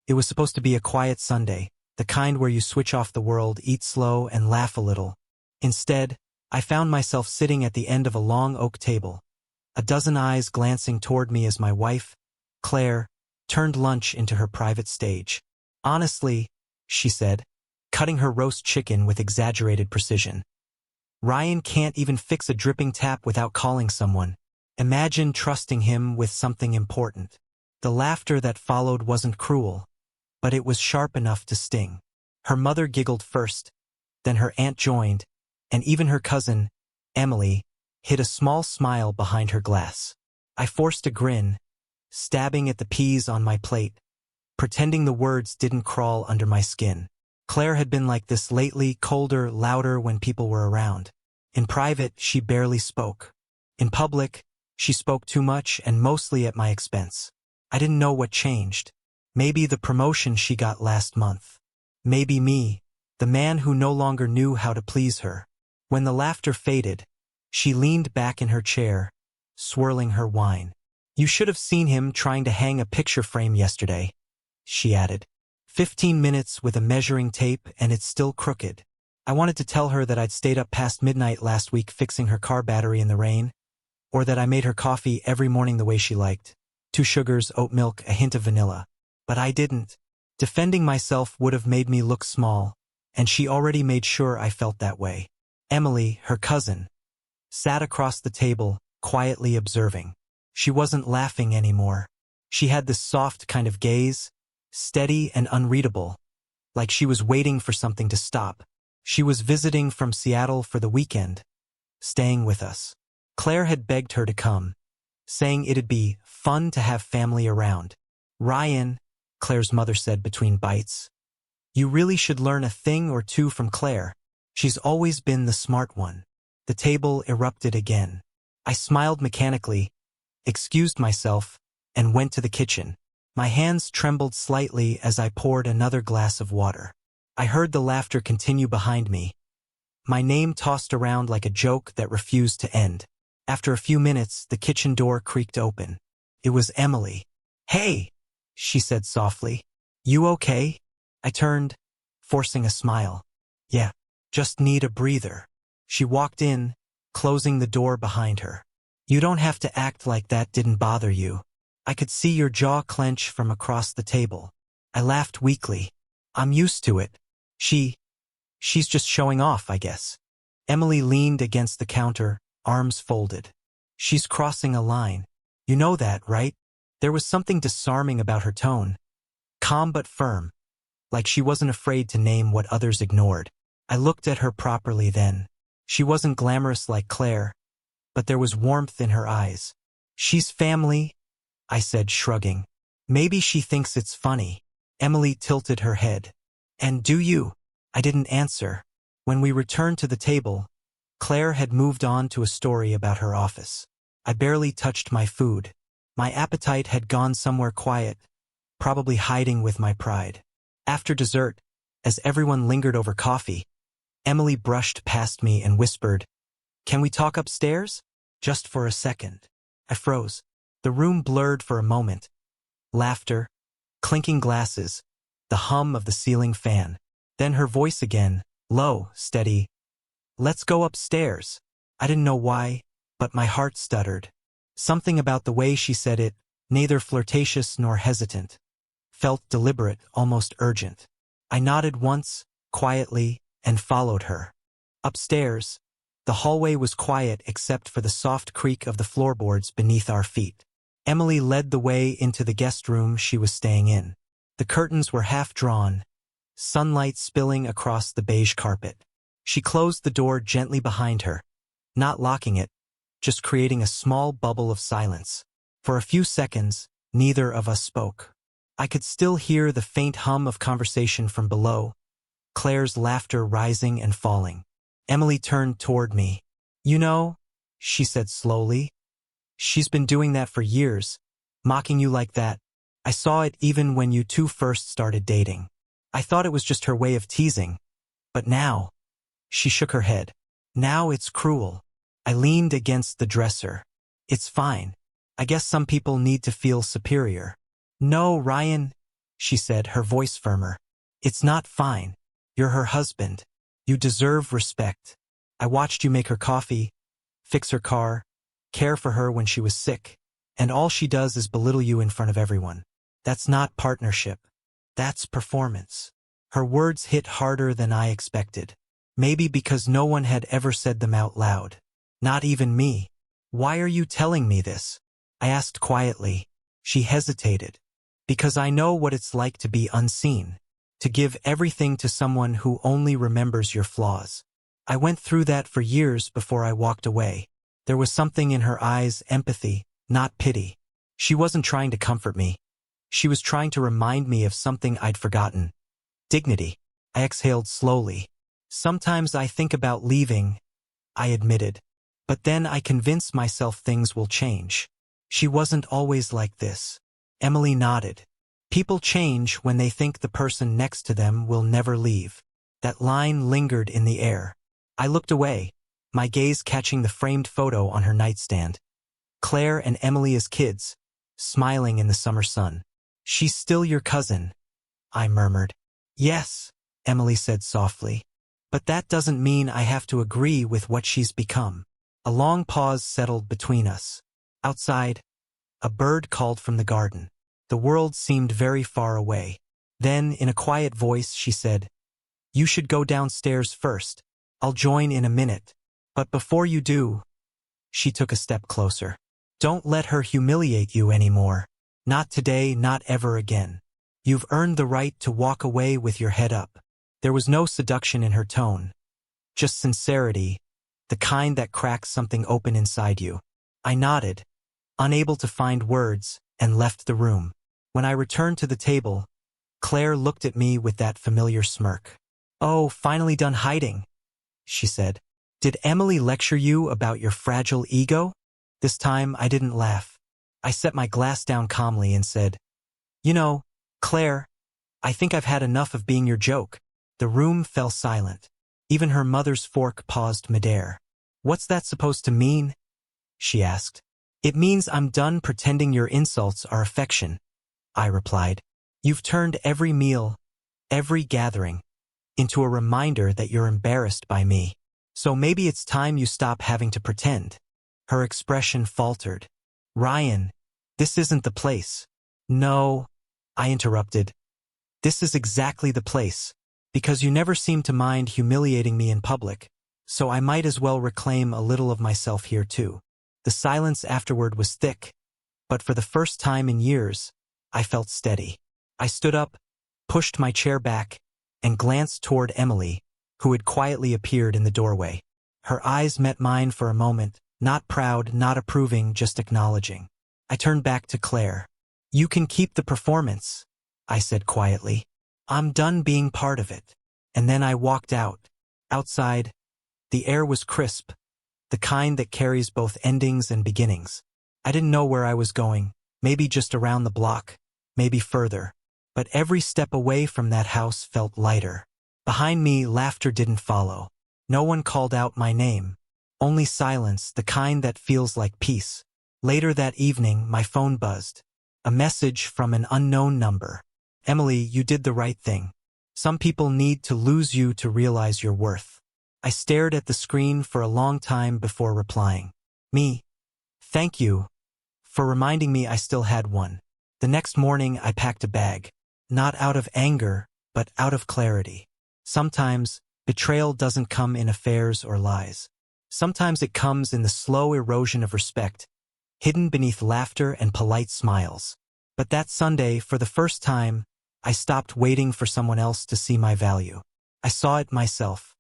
It was supposed to be a quiet Sunday, the kind where you switch off the world, eat slow, and laugh a little. Instead, I found myself sitting at the end of a long oak table, a dozen eyes glancing toward me as my wife, Claire, turned lunch into her private stage. "Honestly," she said, cutting her roast chicken with exaggerated precision, "Ryan can't even fix a dripping tap without calling someone. Imagine trusting him with something important." The laughter that followed wasn't cruel, but it was sharp enough to sting. Her mother giggled first, then her aunt joined, and even her cousin, Emily, hid a small smile behind her glass. I forced a grin, stabbing at the peas on my plate, pretending the words didn't crawl under my skin. Claire had been like this lately, colder, louder when people were around. In private, she barely spoke. In public, she spoke too much and mostly at my expense. I didn't know what changed. Maybe the promotion she got last month. Maybe me, the man who no longer knew how to please her. When the laughter faded, she leaned back in her chair, swirling her wine. "You should have seen him trying to hang a picture frame yesterday," she added. 15 minutes with a measuring tape and it's still crooked. I wanted to tell her that I'd stayed up past midnight last week fixing her car battery in the rain, or that I made her coffee every morning the way she liked. 2 sugars, oat milk, a hint of vanilla. But I didn't. Defending myself would have made me look small, and she already made sure I felt that way. Emily, her cousin, sat across the table, quietly observing. She wasn't laughing anymore. She had this soft kind of gaze, steady and unreadable, like she was waiting for something to stop. She was visiting from Seattle for the weekend, staying with us. Claire had begged her to come, saying it'd be fun to have family around. "Ryan," Claire's mother said between bites, "you really should learn a thing or two from Claire. She's always been the smart one." The table erupted again. I smiled mechanically, excused myself, and went to the kitchen. My hands trembled slightly as I poured another glass of water. I heard the laughter continue behind me, my name tossed around like a joke that refused to end. After a few minutes, the kitchen door creaked open. It was Emily. "Hey," she said softly. "You okay?" I turned, forcing a smile. "Yeah, just need a breather." She walked in, closing the door behind her. "You don't have to act like that didn't bother you." I could see your jaw clench from across the table. I laughed weakly. "I'm used to it. She's just showing off, I guess." Emily leaned against the counter, arms folded. "She's crossing a line. You know that, right?" There was something disarming about her tone. Calm but firm, like she wasn't afraid to name what others ignored. I looked at her properly then. She wasn't glamorous like Claire, but there was warmth in her eyes. "She's family," I said, shrugging. "Maybe she thinks it's funny." Emily tilted her head. "And do you?" I didn't answer. When we returned to the table, Claire had moved on to a story about her office. I barely touched my food. My appetite had gone somewhere quiet, probably hiding with my pride. After dessert, as everyone lingered over coffee, Emily brushed past me and whispered, "Can we talk upstairs? Just for a second." I froze. The room blurred for a moment. Laughter, clinking glasses, the hum of the ceiling fan. Then her voice again, low, steady. "Let's go upstairs." I didn't know why, but my heart stuttered. Something about the way she said it, neither flirtatious nor hesitant, felt deliberate, almost urgent. I nodded once, quietly, and followed her. Upstairs, the hallway was quiet except for the soft creak of the floorboards beneath our feet. Emily led the way into the guest room she was staying in. The curtains were half drawn, sunlight spilling across the beige carpet. She closed the door gently behind her, not locking it, just creating a small bubble of silence. For a few seconds, neither of us spoke. I could still hear the faint hum of conversation from below, Claire's laughter rising and falling. Emily turned toward me. "You know," she said slowly, "she's been doing that for years, mocking you like that. I saw it even when you two first started dating. I thought it was just her way of teasing. But now," she shook her head, "now it's cruel." I leaned against the dresser. "It's fine. I guess some people need to feel superior." "No, Ryan," she said, her voice firmer. It's not fine. You're her husband. You deserve respect. I watched you make her coffee, fix her car, care for her when she was sick, and all she does is belittle you in front of everyone. That's not partnership. That's performance. Her words hit harder than I expected. Maybe because no one had ever said them out loud. Not even me. Why are you telling me this? I asked quietly. She hesitated. Because I know what it's like to be unseen. To give everything to someone who only remembers your flaws. I went through that for years before I walked away. There was something in her eyes, empathy, not pity. She wasn't trying to comfort me. She was trying to remind me of something I'd forgotten. Dignity. I exhaled slowly. Sometimes I think about leaving, I admitted. But then I convince myself things will change. She wasn't always like this. Emily nodded. People change when they think the person next to them will never leave. That line lingered in the air. I looked away, my gaze catching the framed photo on her nightstand. Claire and Emily as kids, smiling in the summer sun. She's still your cousin, I murmured. Yes, Emily said softly. But that doesn't mean I have to agree with what she's become. A long pause settled between us. Outside, a bird called from the garden. The world seemed very far away. Then, in a quiet voice, she said, "You should go downstairs first. I'll join in a minute. But before you do," she took a step closer. "Don't let her humiliate you anymore. Not today, not ever again. You've earned the right to walk away with your head up." There was no seduction in her tone. Just sincerity, the kind that cracks something open inside you. I nodded, unable to find words, and left the room. When I returned to the table, Claire looked at me with that familiar smirk. "Oh, finally done hiding," she said. "Did Emily lecture you about your fragile ego?" This time I didn't laugh. I set my glass down calmly and said, "You know, Claire, I think I've had enough of being your joke." The room fell silent. Even her mother's fork paused midair. "What's that supposed to mean?" she asked. "It means I'm done pretending your insults are affection," I replied. "You've turned every meal, every gathering, into a reminder that you're embarrassed by me. So maybe it's time you stop having to pretend." Her expression faltered. "Ryan, this isn't the place." "No," I interrupted. "This is exactly the place. Because you never seem to mind humiliating me in public, so I might as well reclaim a little of myself here too." The silence afterward was thick, but for the first time in years, I felt steady. I stood up, pushed my chair back, and glanced toward Emily, who had quietly appeared in the doorway. Her eyes met mine for a moment, not proud, not approving, just acknowledging. I turned back to Claire. "You can keep the performance," I said quietly. "I'm done being part of it." And then I walked out. Outside, the air was crisp, the kind that carries both endings and beginnings. I didn't know where I was going, maybe just around the block, maybe further. But every step away from that house felt lighter. Behind me, laughter didn't follow. No one called out my name. Only silence, the kind that feels like peace. Later that evening, my phone buzzed. A message from an unknown number. "Emily, you did the right thing. Some people need to lose you to realize your worth." I stared at the screen for a long time before replying. "Me. Thank you for reminding me I still had one." The next morning I packed a bag. Not out of anger, but out of clarity. Sometimes, betrayal doesn't come in affairs or lies. Sometimes it comes in the slow erosion of respect, hidden beneath laughter and polite smiles. But that Sunday, for the first time, I stopped waiting for someone else to see my value. I saw it myself.